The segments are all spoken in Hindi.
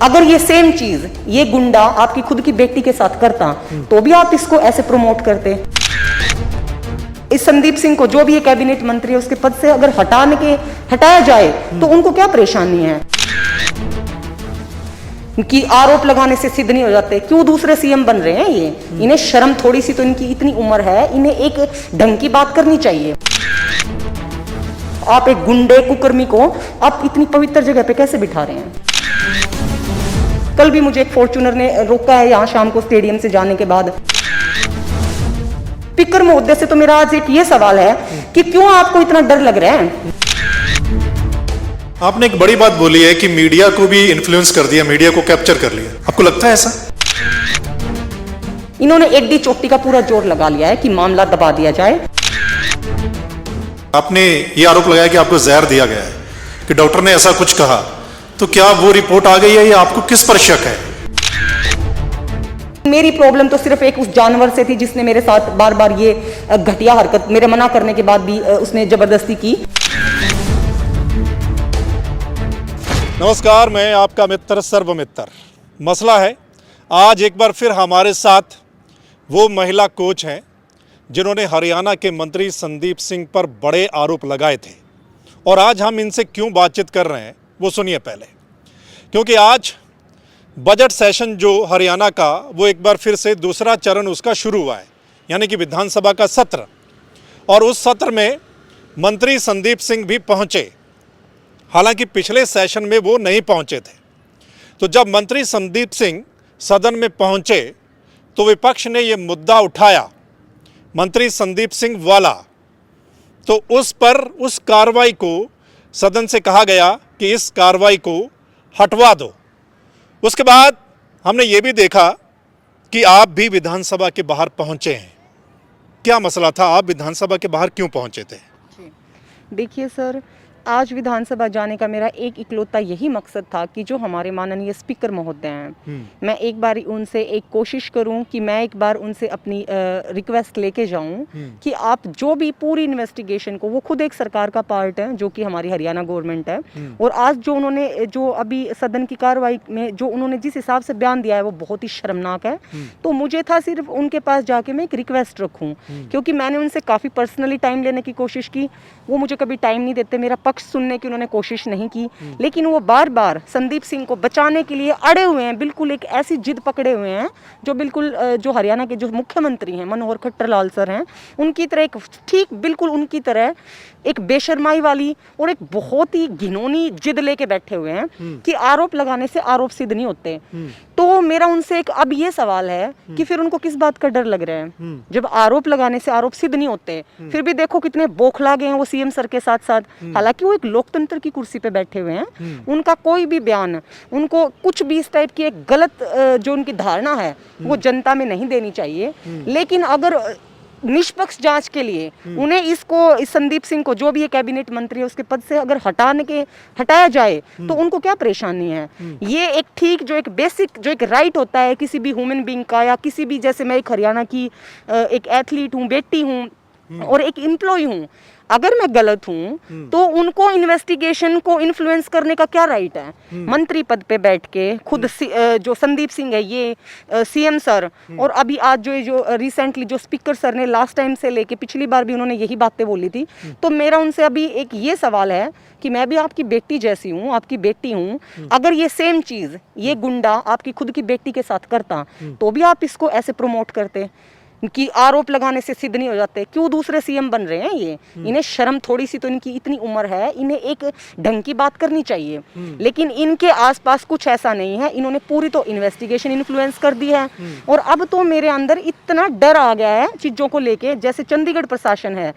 अगर ये सेम चीज ये गुंडा आपकी खुद की बेटी के साथ करता तो भी आप इसको ऐसे प्रमोट करते। इस संदीप सिंह को, जो भी ये कैबिनेट मंत्री है, उसके पद से अगर हटाया जाए तो उनको क्या परेशानी है कि आरोप लगाने से सिद्ध नहीं हो जाते? क्यों दूसरे सीएम बन रहे हैं ये? इन्हें शर्म थोड़ी सी तो, इनकी इतनी उम्र है, इन्हें एक ढंग की बात करनी चाहिए। आप एक गुंडे कुकर्मी को आप इतनी पवित्र जगह पे कैसे बिठा रहे हैं? कल भी मुझे एक फॉर्च्यूनर ने रोका है यहाँ शाम को स्टेडियम से जाने के बाद। स्पीकर महोदय से तो मेरा आज एक ये सवाल है कि क्यों आपको इतना डर लग रहा है? आपने एक बड़ी बात बोली है कि मीडिया को भी इन्फ्लुएंस कर दिया, मीडिया को कैप्चर कर लिया। आपको लगता है ऐसा? इन्होंने एड्डी चोटी का पूरा जोर लगा लिया है कि मामला दबा दिया जाए। आपने ये आरोप लगाया कि आपको जहर दिया गया है, कि डॉक्टर ने ऐसा कुछ कहा, तो क्या वो रिपोर्ट आ गई है या आपको किस पर शक है? मेरी प्रॉब्लम तो सिर्फ एक उस जानवर से थी जिसने मेरे साथ बार बार ये घटिया हरकत, मेरे मना करने के बाद भी उसने जबरदस्ती की। नमस्कार, मैं आपका मित्र सर्वमित्र। मसला है, आज एक बार फिर हमारे साथ वो महिला कोच हैं जिन्होंने हरियाणा के मंत्री संदीप सिंह पर बड़े आरोप लगाए थे। और आज हम इनसे क्यों बातचीत कर रहे हैं वो सुनिए पहले। क्योंकि आज बजट सेशन जो हरियाणा का, वो एक बार फिर से दूसरा चरण उसका शुरू हुआ है, यानी कि विधानसभा का सत्र। और उस सत्र में मंत्री संदीप सिंह भी पहुंचे, हालांकि पिछले सेशन में वो नहीं पहुंचे थे। तो जब मंत्री संदीप सिंह सदन में पहुंचे तो विपक्ष ने ये मुद्दा उठाया, मंत्री संदीप सिंह वाला। तो उस पर, उस कार्रवाई को सदन से कहा गया कि इस कार्रवाई को हटवा दो। उसके बाद हमने ये भी देखा कि आप भी विधानसभा के बाहर पहुंचे हैं। क्या मसला था, आप विधानसभा के बाहर क्यों पहुंचे थे? देखिए सर, आज विधानसभा जाने का मेरा एक इकलौता यही मकसद था कि जो हमारे माननीय स्पीकर महोदय हैं, मैं एक बार उनसे एक कोशिश करूं कि मैं एक बार उनसे अपनी रिक्वेस्ट लेके जाऊं कि आप जो भी पूरी इन्वेस्टिगेशन को, वो खुद एक सरकार का पार्ट है जो कि हमारी हरियाणा गवर्नमेंट है, और आज जो उन्होंने, जो अभी सदन की कार्रवाई में जो उन्होंने जिस हिसाब से बयान दिया है वो बहुत ही शर्मनाक है। तो मुझे था सिर्फ उनके पास जाके मैं एक रिक्वेस्ट रखूँ, क्योंकि मैंने उनसे काफ़ी पर्सनली टाइम लेने की कोशिश की, वो मुझे कभी टाइम नहीं देते, मेरा पक्ष सुनने की उन्होंने कोशिश नहीं की। लेकिन वो बार बार संदीप सिंह को बचाने के लिए अड़े हुए हैं, बिल्कुल एक ऐसी जिद पकड़े हुए हैं जो बिल्कुल जो हरियाणा के जो मुख्यमंत्री हैं मनोहर खट्टर लाल सर हैं, उनकी तरह एक ठीक बिल्कुल उनकी तरह एक बेशर्माई वाली और एक बहुत ही घिनौनी जिद लेके बैठे हुए हैं कि आरोप लगाने से आरोप सिद्ध नहीं होते। तो मेरा उनसे एक अब ये सवाल है कि फिर उनको किस बात का डर लग रहा है? जब आरोप लगाने से आरोप सिद्ध नहीं होते, फिर भी देखो कितने बौखला गए हैं वो सीएम सर के साथ साथ। हालांकि वो एक लोकतंत्र की कुर्सी पे बैठे हुए हैं, उनका कोई भी बयान, उनको कुछ भी इस टाइप की एक गलत जो उनकी धारणा है वो जनता में नहीं देनी चाहिए। लेकिन अगर निष्पक्ष जांच के लिए उन्हें इस संदीप सिंह को, जो भी ये कैबिनेट मंत्री है, उसके पद से अगर हटाया जाए तो उनको क्या परेशानी है? ये एक ठीक जो एक बेसिक जो एक राइट होता है किसी भी ह्यूमन बीइंग का, या किसी भी, जैसे मैं एक हरियाणा की एक एथलीट हूँ, बेटी हूँ और एक एम्प्लॉय हूँ, अगर मैं गलत हूं तो उनको इन्वेस्टिगेशन को इन्फ्लुएंस करने का क्या राइट है? मंत्री पद पे बैठ के खुद जो संदीप सिंह है, ये सीएम सर, और अभी आज जो रिसेंटली जो स्पीकर सर ने लास्ट टाइम से लेके पिछली बार भी उन्होंने यही बातें बोली थी। तो मेरा उनसे अभी एक ये सवाल है कि मैं भी आपकी बेटी जैसी हूँ, आपकी बेटी हूँ, अगर ये सेम चीज ये गुंडा आपकी खुद की बेटी के साथ करता तो भी आप इसको ऐसे प्रमोट करते कि आरोप लगाने से सिद्ध नहीं हो जाते? क्यों दूसरे सीएम बन रहे हैं ये? इन्हें शर्म थोड़ी सी तो, इनकी इतनी उम्र है, इन्हें एक ढंग की बात करनी चाहिए। लेकिन इनके आसपास कुछ ऐसा नहीं है, इन्होंने पूरी तो इन्वेस्टिगेशन इन्फ्लुएंस कर दी है। और अब तो मेरे अंदर इतना डर आ गया है चीजों को लेके, जैसे चंडीगढ़ प्रशासन है,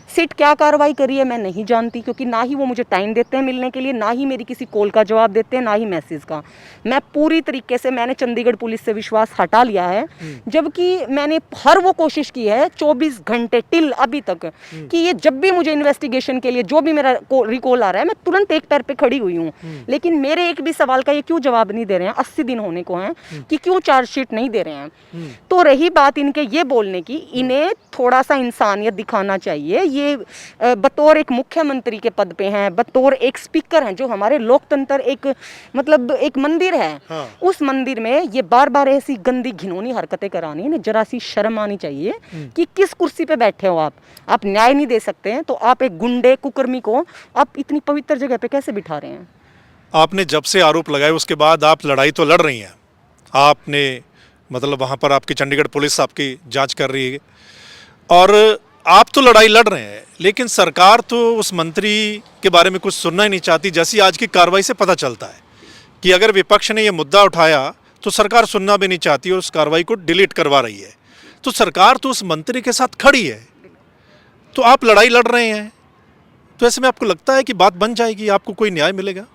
सिट क्या कार्रवाई करी है मैं नहीं जानती, क्योंकि ना ही वो मुझे टाइम देते हैं मिलने के लिए, ना ही मेरी किसी कॉल का जवाब देते हैं, ना ही मैसेज का। मैं पूरी तरीके से, मैंने चंडीगढ़ पुलिस से विश्वास हटा लिया है, जबकि मैंने हर वो कोशिश की है 24 घंटे टिल अभी तक कि ये जब भी मुझे इन्वेस्टिगेशन के लिए जो भी मेरा रिकॉल आ रहा है, मैं तुरंत एक पैर पे खड़ी हुई हूँ। लेकिन मेरे एक भी सवाल का ये क्यों जवाब नहीं दे रहे हैं? 80 दिन होने को हैं कि क्यों चार्जशीट नहीं दे रहे हैं? तो रही बात इनके ये बोलने की, इन्हें थोड़ा सा इंसानियत दिखाना चाहिए। ये बतौर एक मुख्यमंत्री के पद पे हैं, बतौर एक स्पीकर हैं, जो हमारे लोकतंत्र एक मतलब एक मंदिर है, हाँ। उस मंदिर में ये बार बार ऐसी गंदी घिनौनी हरकतें करानी है, जरा सी शर्म आनी चाहिए कि किस कुर्सी पे बैठे हो आप न्याय नहीं दे सकते हैं तो आप एक गुंडे कुकर्मी को आप इतनी पवित्र जगह पे कैसे बिठा रहे हैं? आपने जब से आरोप लगाए उसके बाद आप लड़ाई तो लड़ रही हैं, आपने मतलब वहाँ पर आपकी चंडीगढ़ पुलिस आपकी जांच कर रही है और आप तो लड़ाई लड़ रहे हैं, लेकिन सरकार तो उस मंत्री के बारे में कुछ सुनना ही नहीं चाहती। जैसी आज की कार्रवाई से पता चलता है कि अगर विपक्ष ने ये मुद्दा उठाया तो सरकार सुनना भी नहीं चाहती और उस कार्रवाई को डिलीट करवा रही है। तो सरकार तो उस मंत्री के साथ खड़ी है, तो आप लड़ाई लड़ रहे हैं, तो ऐसे में आपको लगता है कि बात बन जाएगी, आपको कोई न्याय मिलेगा?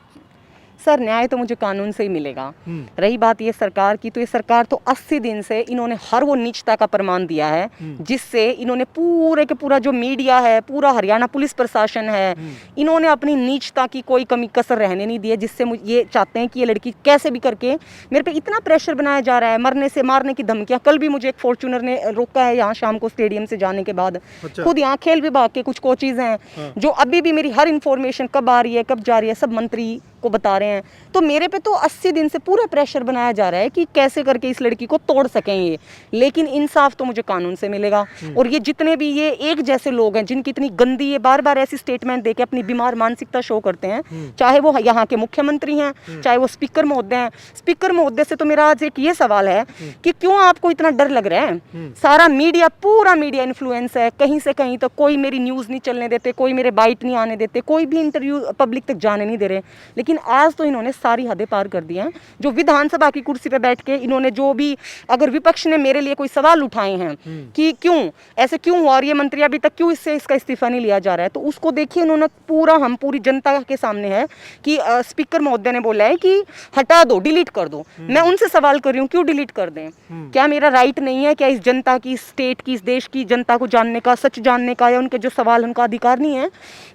सर न्याय तो मुझे कानून से ही मिलेगा। रही बात ये सरकार की, तो ये सरकार तो 80 दिन से इन्होंने हर वो नीचता का प्रमाण दिया है जिससे इन्होंने पूरे के पूरा जो मीडिया है, पूरा हरियाणा पुलिस प्रशासन है, इन्होंने अपनी नीचता की कोई कमी कसर रहने नहीं दी है, जिससे ये चाहते हैं कि ये लड़की कैसे भी करके मेरे पे इतना प्रेशर बनाया जा रहा है, मरने से मारने की धमकियाँ। कल भी मुझे एक फॉर्च्यूनर ने रोका है यहाँ शाम को स्टेडियम से जाने के बाद। खुद यहाँ खेल विभाग के कुछ कोचेज हैं जो अभी भी मेरी हर इंफॉर्मेशन कब आ रही है कब जा रही है सब मंत्री को बता रहे हैं। तो मेरे पे तो 80 दिन से पूरा प्रेशर बनाया जा रहा है कि कैसे करके इस लड़की को तोड़ सकें ये, लेकिन इंसाफ तो मुझे कानून से मिलेगा। और ये जितने भी ये एक जैसे लोग हैं जिनकी इतनी गंदी ये बार बार ऐसी स्टेटमेंट देके अपनी बीमार मानसिकता शो करते हैं, चाहे वो यहाँ के मुख्यमंत्री हैं चाहे वो स्पीकर महोदय हैं। स्पीकर महोदय से तो मेरा आज एक ये सवाल है कि क्यों आपको इतना डर लग रहा है? सारा मीडिया, पूरा मीडिया इन्फ्लुएंस है, कहीं से कहीं तो कोई मेरी न्यूज़ नहीं चलने देते, कोई मेरे बाइट नहीं आने देते, कोई भी इंटरव्यू पब्लिक तक जाने नहीं दे रहे। लेकिन आज तो इन्होंने सारी हदें पार कर दी हैं। जो विधानसभा की कुर्सी पे बैठ के इन्होंने जो भी, अगर विपक्ष ने मेरे लिए कोई सवाल उठाए हैं कि क्यों ऐसे क्यों हुआ और ये मंत्री अभी तक क्यों इसका इस्तीफा नहीं लिया जा रहा है, तो उसको देखिए उन्होंने पूरा, हम पूरी जनता के सामने है कि स्पीकर महोदय ने बोला है कि हटा दो, डिलीट कर दो। मैं उनसे सवाल कर रही हूँ क्यों डिलीट कर दें? क्या मेरा राइट नहीं है? क्या इस जनता की, इस स्टेट की, इस देश की जनता को जानने का, सच जानने का, या उनके जो सवाल उनका अधिकार नहीं है?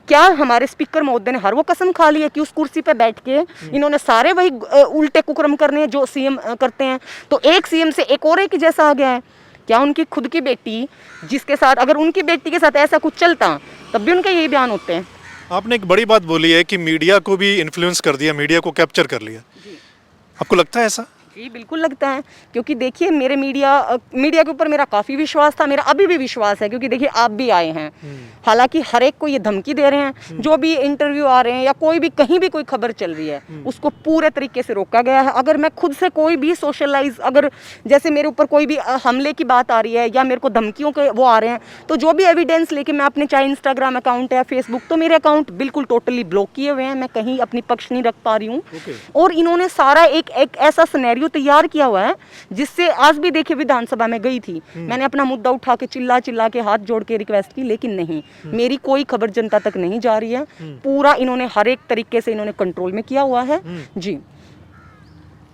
क्या हमारे स्पीकर महोदय ने हर वो कसम खा ली है कि उस कुर्सी पे बैठ के इन्होंने सारे वही उल्टे कुकर्म करने हैं जो सीएम करते हैं? तो एक सीएम से एक और एक जैसा आ गया है। क्या उनकी खुद की बेटी, जिसके साथ, अगर उनकी बेटी के साथ ऐसा कुछ चलता तब भी उनके यही बयान होते हैं? आपने एक बड़ी बात बोली है कि मीडिया को भी इन्फ्लुएंस कर दिया, मीडिया को कैप्चर कर लिया। आपको लगता है ऐसा? जी बिल्कुल लगता है, क्योंकि देखिए मेरे मीडिया के ऊपर मेरा काफ़ी विश्वास था, मेरा अभी भी विश्वास है, क्योंकि देखिए आप भी आए हैं, हालांकि हर एक को ये धमकी दे रहे हैं, जो भी इंटरव्यू आ रहे हैं या कोई भी कहीं भी कोई खबर चल रही है उसको पूरे तरीके से रोका गया है। अगर मैं खुद से कोई भी सोशलाइज, अगर जैसे मेरे ऊपर कोई भी हमले की बात आ रही है या मेरे को धमकियों के वो आ रहे हैं, तो जो भी एविडेंस लेके मैं अपने, चाहे इंस्टाग्राम अकाउंट है, फेसबुक, तो मेरे अकाउंट बिल्कुल टोटली ब्लॉक किए हुए हैं, मैं कहीं अपनी पक्ष नहीं रख पा रही हूँ। और इन्होंने सारा एक ऐसा सिनेरियो तैयार किया हुआ है जिससे आज भी देखिए विधानसभा में गई थी, मैंने अपना मुद्दा उठा के चिल्ला चिल्ला के हाथ जोड़ के रिक्वेस्ट की, लेकिन नहीं, मेरी कोई खबर जनता तक नहीं जा रही है। पूरा इन्होंने हर एक तरीके से इन्होंने कंट्रोल में किया हुआ है। जी,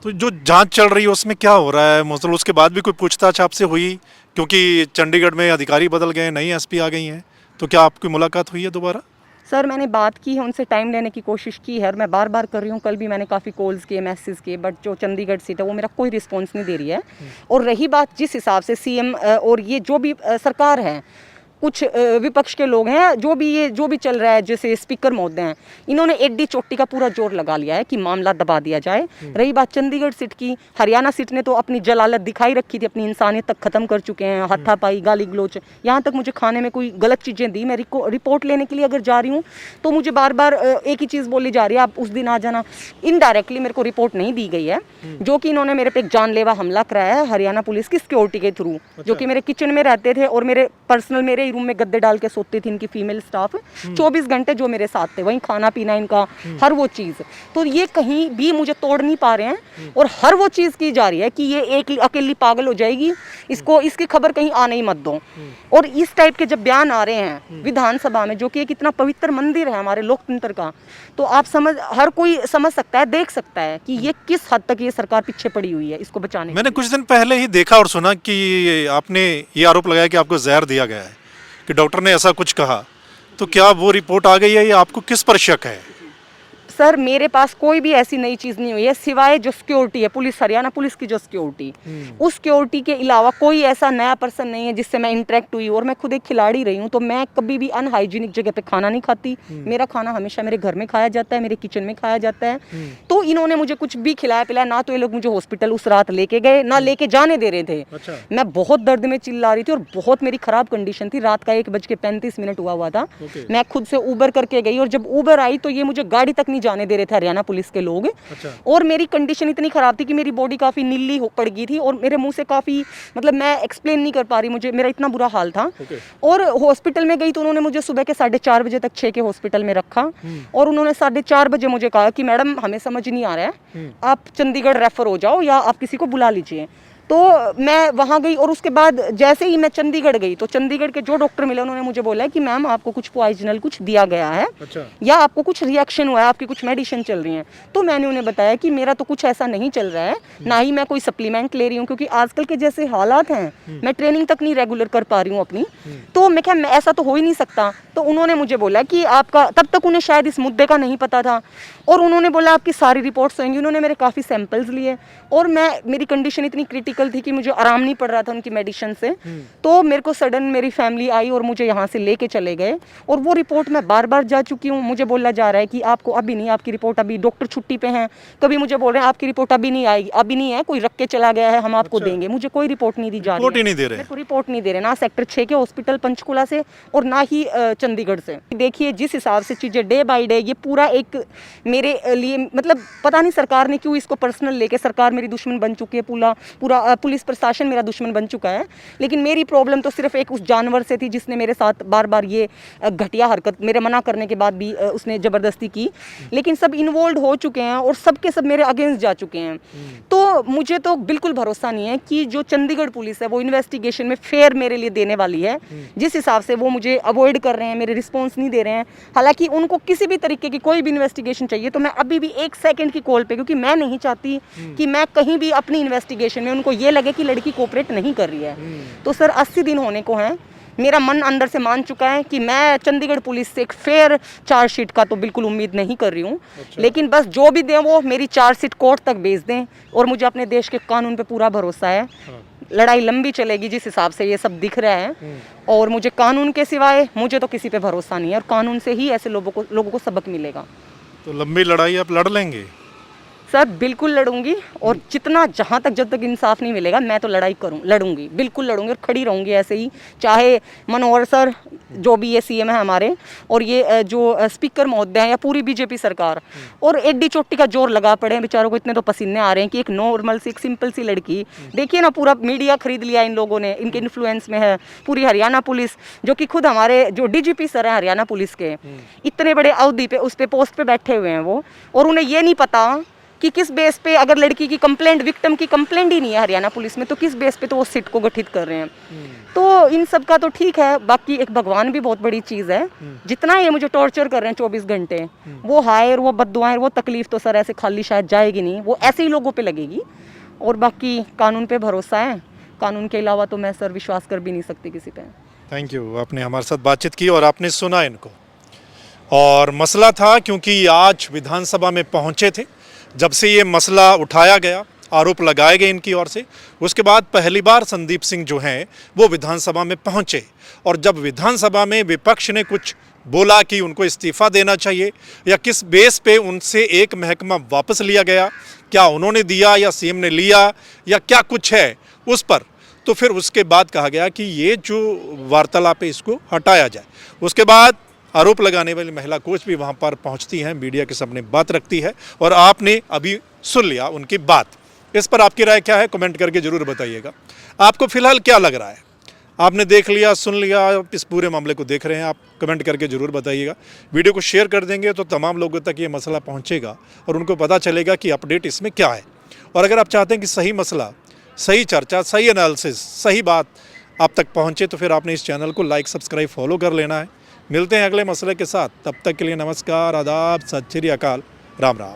तो जो जांच चल रही है उसमें क्या हो रहा है? मतलब उसके बाद भी कोई पूछताछ आपसे हुई? क्योंकि चंडीगढ़ में अधिकारी बदल गए, नई एसपी आ गई हैं, तो क्या आपकी मुलाकात हुई है दोबारा? सर मैंने बात की है उनसे, टाइम लेने की कोशिश की है और मैं बार बार कर रही हूँ। कल भी मैंने काफ़ी कॉल्स किए, मैसेज किए, बट जो चंडीगढ़ सीट है वो मेरा कोई रिस्पॉन्स नहीं दे रही है। और रही बात जिस हिसाब से सीएम और ये जो भी सरकार है, कुछ विपक्ष के लोग हैं, जो भी चल रहा है, जैसे स्पीकर महोदय हैं, इन्होंने एडी चोटी का पूरा जोर लगा लिया है कि मामला दबा दिया जाए। रही बात चंडीगढ़ सीट की, हरियाणा सीट ने तो अपनी जलालत दिखाई रखी थी, अपनी इंसानियत तक खत्म कर चुके हैं, हाथापाई, गाली गलोच, यहाँ तक मुझे खाने में कोई गलत चीज़ें दी। मैं रिपोर्ट लेने के लिए अगर जा रही हूँ तो मुझे बार बार एक ही चीज़ बोली जा रही है, आप उस दिन आ जाना। इनडायरेक्टली मेरे को रिपोर्ट नहीं दी गई है, जो कि इन्होंने मेरे पे एक जानलेवा हमला कराया है हरियाणा पुलिस की सिक्योरिटी के थ्रू, जो कि मेरे किचन में रहते थे और मेरे पर्सनल, मेरे रूम में गद्दे डाल के सोती थी इनकी फीमेल स्टाफ 24 घंटे, जो मेरे साथ थे, वहीं खाना पीना इनका, हर वो चीज़। तो ये कहीं भी मुझे तोड़ नहीं पा रहे हैं और हर वो चीज़ की जा रही है कि ये एक अकेली पागल हो जाएगी, इसकी खबर कहीं आने ही मत दो। और इस टाइप के जब बयान आ रहे हैं विधानसभा में, जो कि एक इतना पवित्र मंदिर है हमारे लोकतंत्र का, तो आप हर कोई समझ सकता है, देख सकता है कि ये किस हद तक ये सरकार पीछे पड़ी हुई है इसको बचाने। मैंने कुछ दिन पहले ही देखा और सुना कि आपने ये आरोप लगाया कि आपको जहर दिया गया है, कि डॉक्टर ने ऐसा कुछ कहा, तो क्या वो रिपोर्ट आ गई है या आपको किस पर शक है? सर मेरे पास कोई भी ऐसी नई चीज़ नहीं हुई है सिवाय जो सिक्योरिटी है, पुलिस, हरियाणा पुलिस की जो सिक्योरिटी, उस सिक्योरिटी के अलावा कोई ऐसा नया पर्सन नहीं है जिससे मैं इंटरेक्ट हुई। और मैं खुद एक खिलाड़ी रही हूँ, तो मैं कभी भी अनहाइजीनिक जगह पे खाना नहीं खाती। मेरा खाना हमेशा मेरे घर में खाया जाता है, मेरे किचन में खाया जाता है। तो इन्होंने मुझे कुछ भी खिलाया पिलाया ना, तो ये लोग मुझे हॉस्पिटल उस रात लेके गए ना लेके जाने दे रहे थे। अच्छा। मैं बहुत दर्द में चिल्ला रही थी और बहुत मेरी खराब कंडीशन थी। रात का 1:35 हुआ था। मैं खुद से उबर करके गई और जब उबर आई तो ये मुझे गाड़ी तक नहीं जाने दे रहे थे हरियाणा पुलिस के लोग। अच्छा। और मेरी कंडीशन इतनी खराब थी कि मेरी बॉडी काफी नीली पड़ गई थी और मेरे मुंह से काफी, मतलब मैं एक्सप्लेन नहीं कर पा रही, मुझे मेरा इतना बुरा हाल था। और हॉस्पिटल में गई तो उन्होंने मुझे सुबह के 4:30 बजे तक 6 के हॉस्पिटल में रखा और उन्होंने 4:30 बजे मुझे कहा कि मैडम हमें समझ नहीं आ रहा है, आप चंडीगढ़ रेफर हो जाओ या आप किसी को बुला लीजिए। तो मैं वहाँ गई और उसके बाद जैसे ही मैं चंडीगढ़ गई तो चंडीगढ़ के जो डॉक्टर मिले उन्होंने मुझे बोला कि मैम आपको कुछ पॉइजनल कुछ दिया गया है। अच्छा। या आपको कुछ रिएक्शन हुआ है, आपकी कुछ मेडिसिन चल रही हैं। तो मैंने उन्हें बताया कि मेरा तो कुछ ऐसा नहीं चल रहा है, ना ही मैं कोई सप्लीमेंट ले रही हूँ, क्योंकि आजकल के जैसे हालात हैं मैं ट्रेनिंग तक नहीं रेगुलर कर पा रही हूँ अपनी। तो मैं क्या, ऐसा तो हो ही नहीं सकता। तो उन्होंने मुझे बोला कि आपका, तब तक उन्हें शायद इस मुद्दे का नहीं पता था, और उन्होंने बोला आपकी सारी रिपोर्ट्स होंगी। उन्होंने मेरे काफ़ी सैंपल्स लिए और मेरी कंडीशन इतनी क्रिटिकल थी कि मुझे आराम नहीं पड़ रहा था उनकी मेडिसिन से। तो मेरे को सडन मेरी फैमिली आई और मुझे यहाँ से लेके चले गए और वो रिपोर्ट मैं बार बार जा चुकी हूँ। मुझे बोला जा रहा है कि आपको अभी नहीं, आपकी रिपोर्ट अभी, डॉक्टर छुट्टी पे हैं। कभी मुझे बोल रहे हैं आपकी रिपोर्ट अभी नहीं आएगी, अभी नहीं है, कोई रख के चला गया है, हम आपको देंगे। मुझे कोई रिपोर्ट नहीं दी जा रही है, नहीं दे रहे, मेरे को रिपोर्ट नहीं दे रहे, ना सेक्टर 6 के हॉस्पिटल पंचकुला से और ना ही चंडीगढ़ से। देखिए जिस हिसाब से चीज़ें डे बाई डे, ये पूरा एक मेरे लिए, मतलब पता नहीं सरकार ने क्यों इसको पर्सनल लेके, सरकार मेरी दुश्मन बन चुकी है, पूरा पुलिस प्रशासन मेरा दुश्मन बन चुका है। लेकिन मेरी प्रॉब्लम तो सिर्फ एक उस जानवर से थी जिसने मेरे साथ बार बार ये घटिया हरकत, मेरे मना करने के बाद भी उसने ज़बरदस्ती की। लेकिन सब इन्वॉल्व हो चुके हैं और सब के सब मेरे अगेंस्ट जा चुके हैं। तो मुझे तो बिल्कुल भरोसा नहीं है कि जो चंडीगढ़ पुलिस है वो इन्वेस्टिगेशन में फेयर मेरे लिए देने वाली है। जिस हिसाब से वो मुझे अवॉइड कर रहे हैं, मेरे रिस्पॉन्स नहीं दे रहे हैं। हालांकि उनको किसी भी तरीके की कोई भी इन्वेस्टिगेशन चाहिए तो मैं अभी भी 1 सेकंड की कॉल पे, क्योंकि मैं नहीं चाहती कि मैं कहीं भी अपनी इन्वेस्टिगेशन में उनको ये लगे कि लड़की कोऑपरेट नहीं कर रही है। तो सर 80 दिन होने को हैं, मेरा मन अंदर से मान चुका है कि मैं चंडीगढ़ पुलिस से एक फेयर चार्जशीट का तो बिल्कुल उम्मीद नहीं कर रही हूँ। अच्छा। लेकिन बस जो भी दें वो मेरी चार्जशीट कोर्ट तक भेज दें और मुझे अपने देश के कानून पे पूरा भरोसा है। हाँ। लड़ाई लंबी चलेगी जिस हिसाब से ये सब दिख रहा है, और मुझे कानून के सिवाय मुझे तो किसी पे भरोसा नहीं है, और कानून से ही ऐसे लोगों को सबक मिलेगा। तो लंबी लड़ाई आप लड़ लेंगे? सर बिल्कुल लड़ूंगी, और जितना जहाँ तक जब तक इंसाफ नहीं मिलेगा मैं तो लड़ूंगी, बिल्कुल लड़ूंगी और खड़ी रहूंगी ऐसे ही। चाहे मनोहर सर जो भी ये सीएम है हमारे, और ये जो स्पीकर महोदय हैं, या पूरी बीजेपी सरकार, और एडी चोटी का जोर लगा पड़े हैं बेचारों को। इतने तो पसीने आ रहे हैं कि एक नॉर्मल सी, एक सिंपल सी लड़की, देखिए ना पूरा मीडिया खरीद लिया इन लोगों ने, इनके इन्फ्लुएंस में है पूरी हरियाणा पुलिस, जो कि खुद हमारे जो डीजीपी सर है हरियाणा पुलिस के, इतने बड़े अवधि पे उस पे पोस्ट पे बैठे हुए हैं वो, और उन्हें ये नहीं पता कि किस बेस पे, अगर लड़की की कंप्लेंट, विक्टिम की कंप्लेंट ही नहीं है हरियाणा पुलिस में, तो किस बेस पे तो वो सिट को गठित कर रहे हैं। तो इन सब का तो ठीक है, बाकी एक भगवान भी बहुत बड़ी चीज़ है। जितना ये मुझे टॉर्चर कर रहे हैं 24 घंटे, वो हायर, वो बद्दुआएं, वो तकलीफ तो सर ऐसे खाली शायद जाएगी नहीं, वो ऐसे ही लोगों पे लगेगी। और बाकी कानून पे भरोसा है, कानून के अलावा तो मैं सर विश्वास कर भी नहीं सकती किसी पे। थैंक यू, आपने हमारे साथ बातचीत की और आपने सुना इनको। और मसला था क्योंकि आज विधानसभा में पहुंचे थे, जब से ये मसला उठाया गया, आरोप लगाए गए इनकी ओर से, उसके बाद पहली बार संदीप सिंह जो हैं वो विधानसभा में पहुंचे। और जब विधानसभा में विपक्ष ने कुछ बोला कि उनको इस्तीफा देना चाहिए, या किस बेस पे उनसे एक महकमा वापस लिया गया, क्या उन्होंने दिया या सीएम ने लिया या क्या कुछ है उस पर, तो फिर उसके बाद कहा गया कि ये जो वार्तालाप है इसको हटाया जाए। उसके बाद आरोप लगाने वाली महिला कोच भी वहाँ पर पहुँचती हैं, मीडिया के सामने बात रखती है, और आपने अभी सुन लिया उनकी बात। इस पर आपकी राय क्या है, कमेंट करके ज़रूर बताइएगा। आपको फिलहाल क्या लग रहा है? आपने देख लिया, सुन लिया, इस पूरे मामले को देख रहे हैं आप, कमेंट करके ज़रूर बताइएगा। वीडियो को शेयर कर देंगे तो तमाम लोगों तक ये मसला पहुँचेगा और उनको पता चलेगा कि अपडेट इसमें क्या है। और अगर आप चाहते हैं कि सही मसला, सही चर्चा, सही एनालिसिस, सही बात आप तक पहुँचे, तो फिर आपने इस चैनल को लाइक, सब्सक्राइब, फॉलो कर लेना है। मिलते हैं अगले मसले के साथ, तब तक के लिए नमस्कार, आदाब, सत श्री अकाल, राम राम।